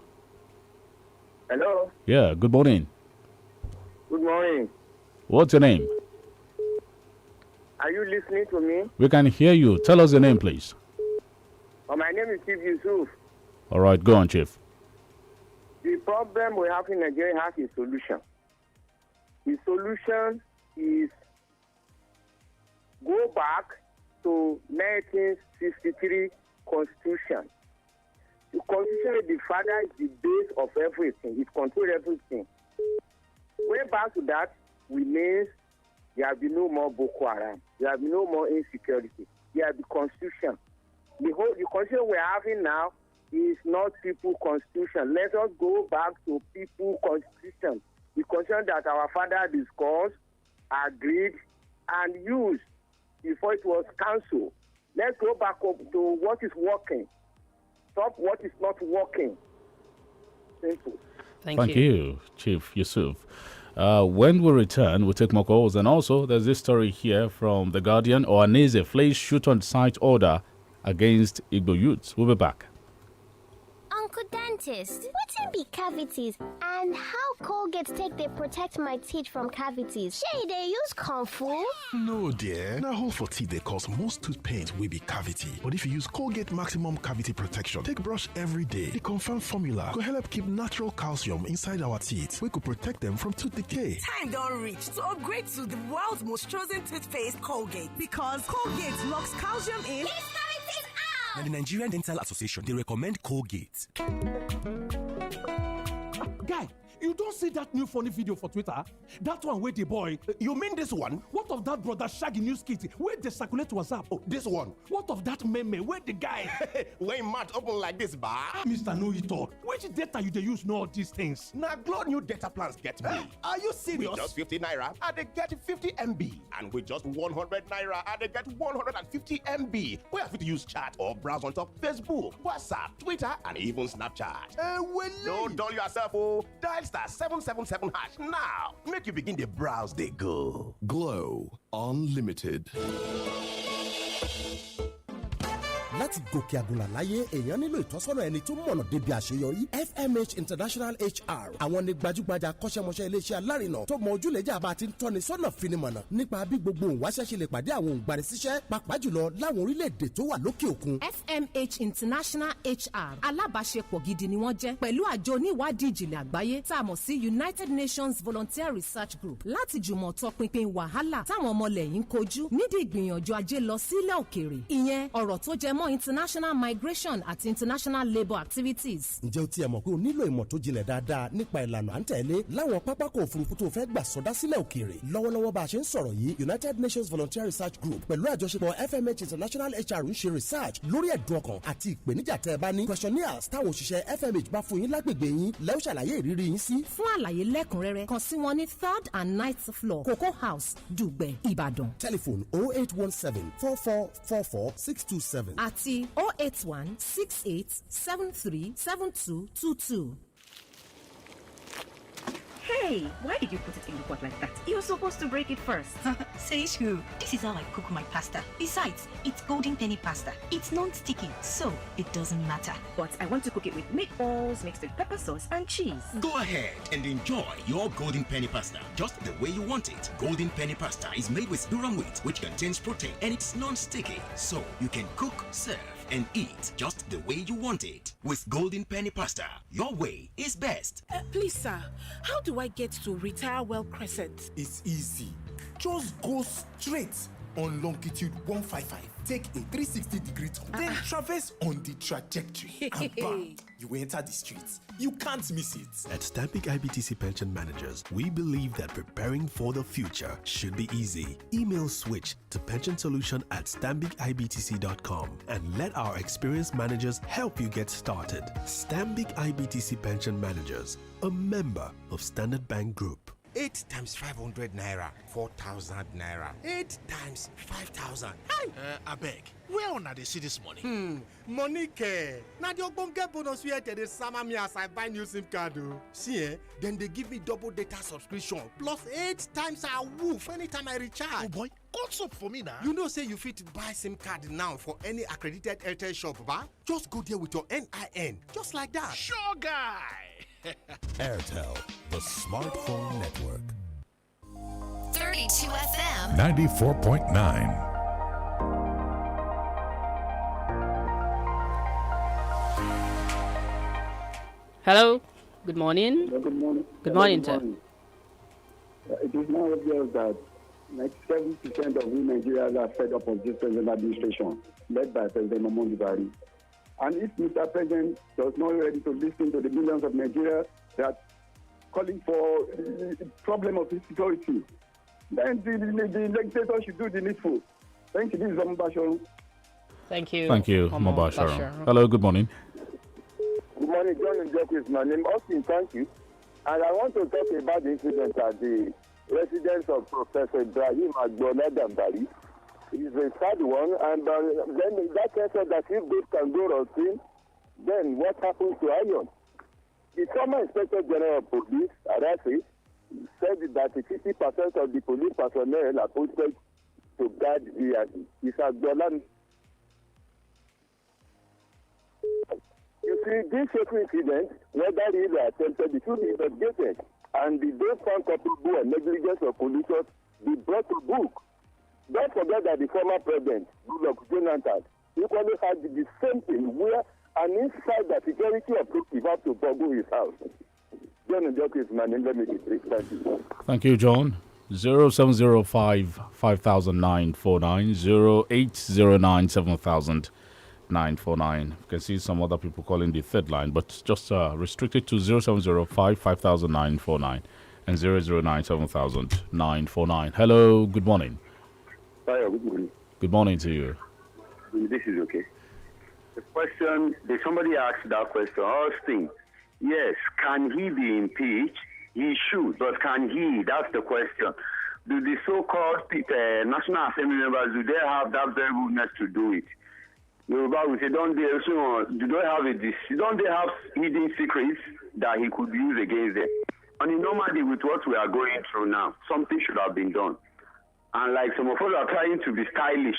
Hello. Yeah, good morning. Good morning. What's your name? Are you listening to me? We can hear you. Tell us your name, please. My name is Chief Yusuf. All right, go on, Chief. The problem we have in Nigeria has a solution. The solution is go back to 1963 Constitution. The Constitution, the father, is the base of everything. It controls everything. Going back to that, we mean there will be no more Boko Haram. There will be no more insecurity. There will be Constitution. The Constitution we're having now is not people Constitution. Let us go back to people Constitution. The Constitution that our father discussed, agreed, and used before it was cancelled. Let's go back up to what is working. Stop what is not working. Simple. Thank you, Chief Yusuf. When we return, we'll take more calls. And also, there's this story here from The Guardian. Ohaneze flays shoot-on-sight order against Igbo youths. We'll be back. Uncle Dentist, wetin be cavities and how Colgate take dey protect my teeth from cavities? Shey dey use comfort? No dear, na hole for teeth dey cause most tooth pain wey be cavity. But if you use Colgate Maximum Cavity Protection take brush every day, the confirmed formula go help keep natural calcium inside our teeth wey go protect them from tooth decay. Time don reach to upgrade to the world's most chosen toothpaste, Colgate, because Colgate locks calcium in. Now, the Nigerian Dental Association, they recommend Colgate. Guy, you don't see that new funny video for Twitter? That one with the boy. You mean this one? What of that brother Shaggy News Kitty? Where they circulate WhatsApp? Oh, this one. What of that meme? Where the guy? When mouth open like this, ba? Mr. Know It All. Which data you they use know all these things? Now, Glow new data plans get me. Are you serious? With just 50 naira, and they get 50 MB. And with just 100 naira, and they get 150 MB. We have to use chat or browse on top Facebook, WhatsApp, Twitter, and even Snapchat. Don't dull yourself, oh. Dial *777# now. Make you begin the browse, they go. Glow Unlimited. láti gòkè àgùnlà láyé èèyàn nílò ìtọ́sọ́nà ẹni tó mọ̀nà débi àṣeyọrí. FMH International HR àwọn ni gbajúgbajà akọ́ṣẹ́mọṣẹ́ iléeṣẹ́ alárinà tó mọ ojúlẹ̀jà bá ti ń tọ́ni sọ́nà finimọ̀nà nípa bí gbogbo òǹwáṣẹ́ ṣe lè pàdé àwọn òǹgbanisíṣẹ́ pàápàá jùlọ láwọn orílẹ̀-èdè tó wà lókè òkun. FMH International HR alábàáṣepọ̀ gidi ni wọ́n jẹ́ pẹ̀lú àjọ oníwádìí ìjìnlẹ̀ àgbáyé tá a mọ̀ sí United Nations Volunteer Research Group láti jùmọ̀ tọpinpin wàhálà táwọn ọmọlẹ́yìn ń kojú nídìí ìgbìyànjú ajé lọ sílẹ̀ òkèèrè. ìyẹn ọ̀rọ̀ tó jẹ mọ́ international migration àti international labour activities. ǹjẹ́ o tiẹ̀ mọ̀ pé o nílò ìmọ̀ tó jinlẹ̀ dáadáa nípa ìlànà à ń tẹ̀lé láwọn pápákọ̀ òfurufú tó fẹ́ gbà sọdá sílẹ̀ òkèèrè. lọ́wọ́lọ́wọ́ bá a ṣe ń sọ̀rọ̀ yìí United Nations Volunteer Research Group pẹ̀lú àjọṣepọ̀ FMH International HR ń ṣe research lórí ẹ̀dùn ọkàn àti ìpèníjà tẹ́ ẹ bá ní. questionnaires táwọn òṣìṣẹ́ FMH bá fún yín lágbègbè yín lẹ́ ó ṣàlàyé ìrírí yín sí. fún àlàyé lẹ́kùnrẹ́rẹ́ kàn sí wọn ní 3rd and 9th floor Cocoa House Dùgbẹ̀ Ìbàdàn. telephone 0817 4444 627 àti 081 68 73 7222. Hey, Hey, why did you put it in the pot like that? You're supposed to break it first. Says who? This is how I cook my pasta. Besides, it's golden penny pasta. It's non-sticky, so it doesn't matter. But I want to cook it with meatballs mixed with pepper sauce and cheese. Go ahead and enjoy your golden penny pasta just the way you want it. Golden penny pasta is made with durum wheat, which contains protein, and it's non-sticky, so you can cook, serve, and eat just the way you want it. With golden penny pasta, your way is best. Please, sir, how do I get to Retire Well Crescent? It's easy. Just go straight on longitude 155. Take a 360-degree turn, then traverse on the trajectory. And bam, you enter the streets. You can't miss it. At Stambik IBTC Pension Managers, we believe that preparing for the future should be easy. Email switch to pensionsolution@stambicibtc.com and let our experienced managers help you get started. Stambik IBTC Pension Managers, a member of Standard Bank Group. 8 times 500 naira, 4,000 naira. 8 times 5,000. Hi! Abeg, where una dey see this money? Money care. Now the ogbonge bonus where they sama me as I buy new SIM card. See, then they give me double data subscription plus 8 times a woof anytime I recharge. Oh boy, what's up for me now? You know say you fit buy SIM card now for any accredited Airtel shop, ba? Just go there with your NIN, just like that. Sure guy. Airtel, the smartphone network. 32 FM 94.9. Hello. Good morning. Good morning. Good morning, sir. It is now obvious that 97% of we Nigerians are fed up of this present administration, led by President Muhammadu Buhari. And if Mr. President does not ready to listen to the millions of Nigeria that calling for the problem of insecurity, then the legislator should do the needful. Thank you. This is Mubasharu. Thank you. Thank you, Mubasharu. Hello, good morning. Good morning, John and Jack is my name. Austin, thank you. And I want to talk about the incident at the residence of Professor Ibrahim Agbola-Dambari. It's a sad one, and then that person that if this can go routine, then what happens to Iron? The former Inspector General of Police, Arasi, said that 50% of the police personnel are posted to guard the Agbola. You see, this incident, whether it is attempted, it should be investigated, and the those found culpable and negligence of police be brought to book. Don't forget that the former president, Goodluck Jonathan, equally had the same thing where an insider security operative had to boggle his house. John and Jock is my name. Let me be brief. Thank you. Thank you, John. 0705 500949 0809 700949. You can see some other people calling the third line, but just restricted to 0705 500949 and 009 700949. Hello, good morning. Hi, good morning. Good morning to you. This is okay. The question, somebody asked that question, Austin. Yes, can he be impeached? He should, but can he? That's the question. Do the so-called National Assembly members, do they have that very goodness to do it? Yoruba will say, don't they have hidden secrets that he could use against them? And normally with what we are going through now, something should have been done. And like some of us are trying to be stylish,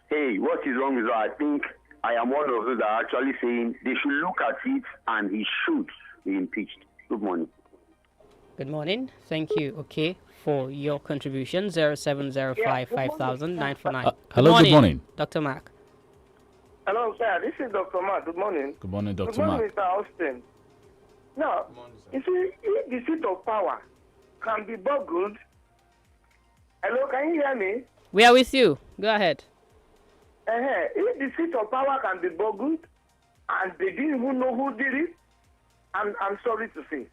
hey, what is wrong with that? I think I am one of those that are actually saying they should look at it and he should be impeached. Good morning. Good morning. Thank you, okay, for your contribution. 0705 500949. Hello, good morning. Dr. Mark. Hello, sir. This is Dr. Mark. Good morning. Good morning, Dr. Good morning, Mark. Mr. Austin. Now, you see, if the seat of power can be boggled. Hello, can you hear me? We are with you. Go ahead. If the seat of power can be boggled and they didn't even know who did it, I'm sorry to say.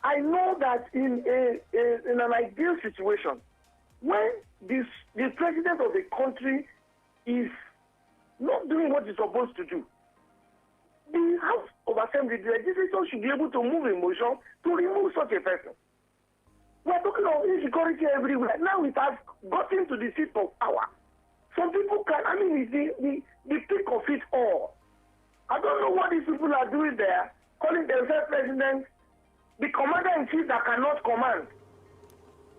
I know that in an ideal situation, when the president of the country is not doing what he's supposed to do, the House of Assembly, the legislature should be able to move a motion to remove such a person. We're talking of insecurity everywhere. Now it has gotten to the seat of power. Some people can, it's the peak of it all. I don't know what these people are doing there, calling themselves president, The commander-in-chief that cannot command.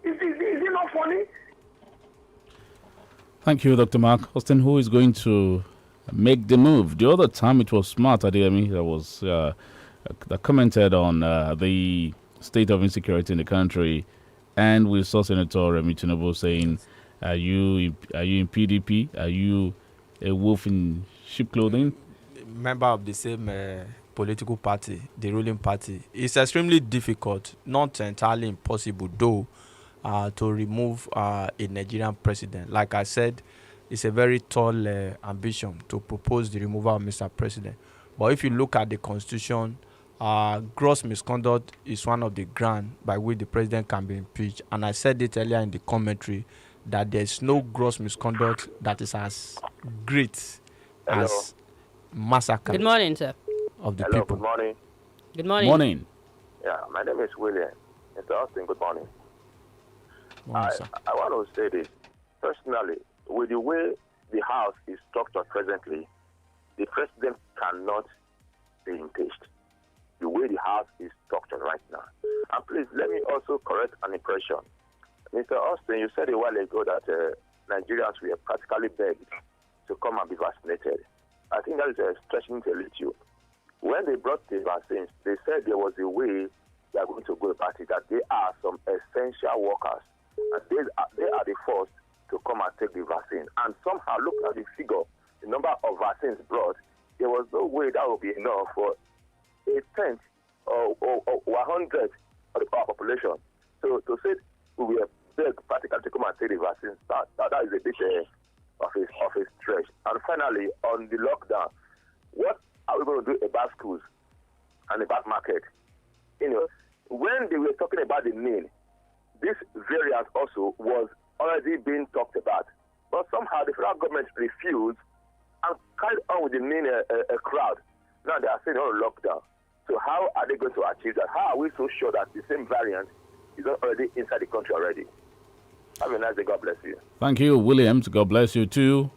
Is it not funny? Thank you, Dr. Mark. Austin, who is going to make the move? The other time it was Smart Adeyemi that was that commented on the state of insecurity in the country, and we saw Senator Remi Tinubu saying, "Are you in PDP? Are you a wolf in sheep clothing?" Member of the same political party, the ruling party. It's extremely difficult, not entirely impossible, though, to remove a Nigerian president. Like I said, it's a very tall ambition to propose the removal of Mr. President. But if you look at the Constitution, gross misconduct is one of the grounds by which the president can be impeached. And I said it earlier in the commentary that there's no gross misconduct that is as great as massacre. Good morning, sir. Of the Hello, people. Good morning. Good morning. Morning. Yeah, my name is William. Mr. Austin, good morning. Morning, I want to say this. Personally, with the way the House is structured presently, the president cannot be impeached. The way the House is structured right now. And please, let me also correct an impression. Mr. Austin, you said a while ago that Nigerians were practically begged to come and be vaccinated. I think that is stretching it a little. When they brought the vaccines, they said there was a way they are going to go about it, that there are some essential workers, and they are the first to come and take the vaccine. And somehow, look at the figure, the number of vaccines brought, there was no way that would be enough for a tenth or 100 of the population. So to say we were begged practically to come and take the vaccine, that is a bit of a stretch. And finally, on the lockdown, what are we going to do about schools and about market? You know, when they were talking about the NIN, this variant also was already being talked about. But somehow the federal government refused and carried on with the NIN a crowd. Now they are saying on lockdown. So how are they going to achieve that? How are we so sure that the same variant is not already inside the country already? Have a nice day. God bless you. Thank you, Williams. God bless you too.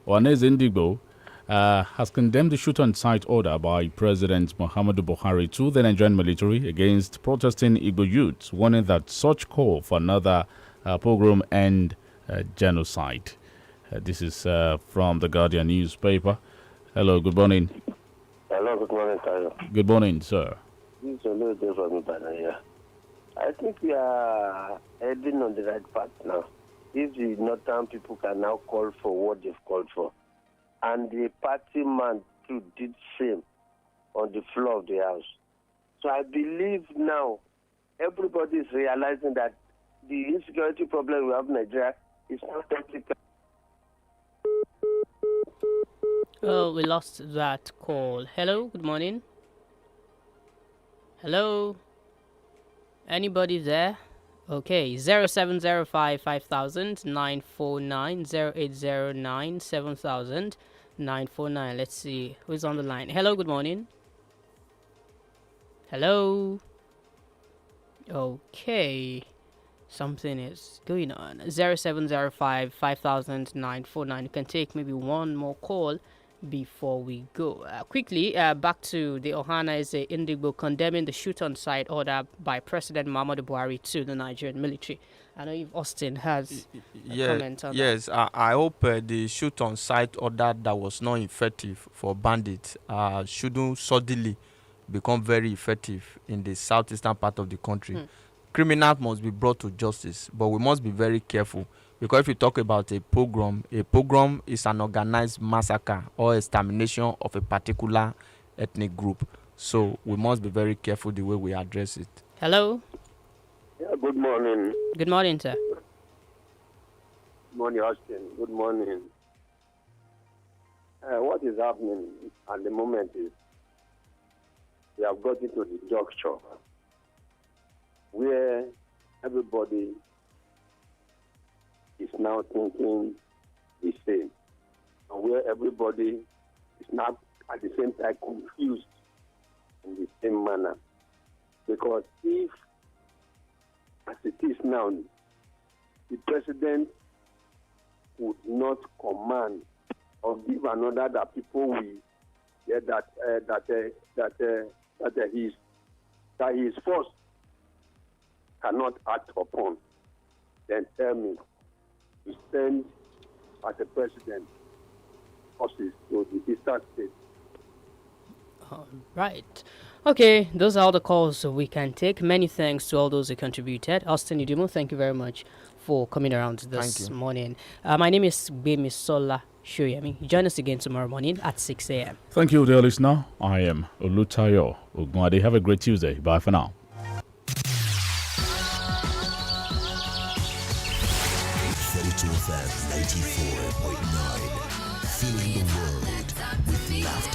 Wanez Indigo has condemned the shoot-on-sight order by President Muhammadu Buhari to the Nigerian military against protesting Igbo youths, warning that such call for another pogrom and genocide. This is from the Guardian newspaper. Hello, good morning. Hello, good morning, Tayo. Good morning, sir. This is a little different from here. I think we are heading on the right path now. If the northern people can now call for what they've called for, and the party man too did same on the floor of the house. So I believe now everybody is realizing that the insecurity problem we have in Nigeria is not technical. Oh, we lost that call. Hello, good morning. Hello? Anybody there? Okay, 0705 5000 949 0809 7000 949. Let's see who's on the line. Hello, good morning. Hello? Okay. Something is going on. 0705 5000 949. You can take maybe one more call before we go. Quickly, back to the Ohanaeze Indigo condemning the shoot-on-sight order by President Muhammadu Buhari to the Nigerian military. I know if Austin has a comment on that. Yes, I hope the shoot-on-sight order that was not effective for bandits shouldn't suddenly become very effective in the southeastern part of the country. Criminals must be brought to justice, but we must be very careful. Because if you talk about a pogrom is an organized massacre or extermination of a particular ethnic group. So we must be very careful the way we address it. Hello? Yeah, good morning. Good morning, sir. Good morning, Austin. Good morning. What is happening at the moment is we have got into the juncture where everybody is now thinking the same, and where everybody is now at the same time confused in the same manner. Because if, as it is now, the president would not command or give an order that people will that he is forced cannot act upon, then tell me to send as a president forces to the eastern state. Right. Okay, those are all the calls we can take. Many thanks to all those who contributed. Austin Idumo, thank you very much for coming around this morning. My name is GBEMISOLA. SOYEMI. Join us again tomorrow morning at 6 a.m. Thank you, dear listener. I am OLUTAYO. OGUNADE. Have a great Tuesday. Bye for now. 32 FM 94.9. Filling the world with laughter.